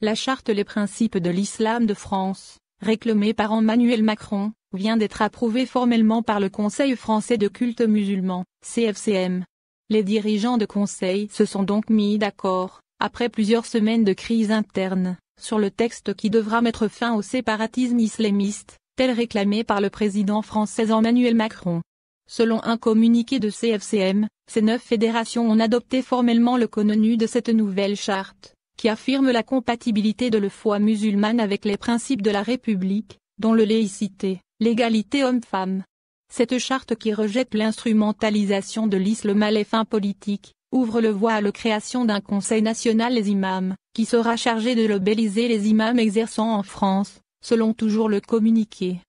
La charte Les principes de l'islam de France, réclamée par Emmanuel Macron, vient d'être approuvée formellement par le Conseil français de culte musulman, CFCM. Les dirigeants de conseil se sont donc mis d'accord, après plusieurs semaines de crise interne, sur le texte qui devra mettre fin au séparatisme islamiste, tel réclamé par le président français Emmanuel Macron. Selon un communiqué de CFCM, ces 9 fédérations ont adopté formellement le contenu de cette nouvelle charte, qui affirme la compatibilité de la foi musulmane avec les principes de la République, dont le laïcité, l'égalité homme-femme. Cette charte qui rejette l'instrumentalisation de l'islam à les fins politiques, ouvre le voie à la création d'un Conseil national des imams, qui sera chargé de labelliser les imams exerçant en France, selon toujours le communiqué.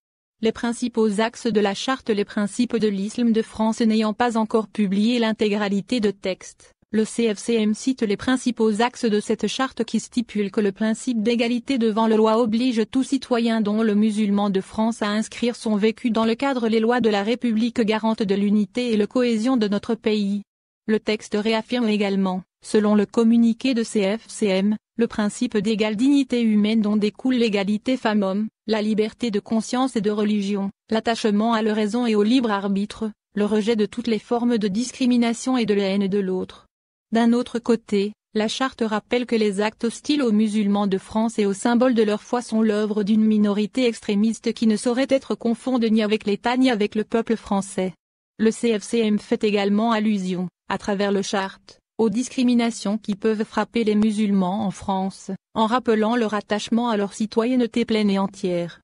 Les principaux axes de la charte Les principes de l'islam de France n'ayant pas encore publié l'intégralité de texte, le CFCM cite les principaux axes de cette charte qui stipule que le principe d'égalité devant la loi oblige tout citoyen dont le musulman de France à inscrire son vécu dans le cadre des lois de la République garante de l'unité et la cohésion de notre pays. Le texte réaffirme également, selon le communiqué de CFCM, le principe d'égale dignité humaine dont découle l'égalité femmes-hommes, la liberté de conscience et de religion, l'attachement à la raison et au libre arbitre, le rejet de toutes les formes de discrimination et de la haine de l'autre. D'un autre côté, la charte rappelle que les actes hostiles aux musulmans de France et aux symboles de leur foi sont l'œuvre d'une minorité extrémiste qui ne saurait être confondue ni avec l'État ni avec le peuple français. Le CFCM fait également allusion, à travers le charte, aux discriminations qui peuvent frapper les musulmans en France, en rappelant leur attachement à leur citoyenneté pleine et entière.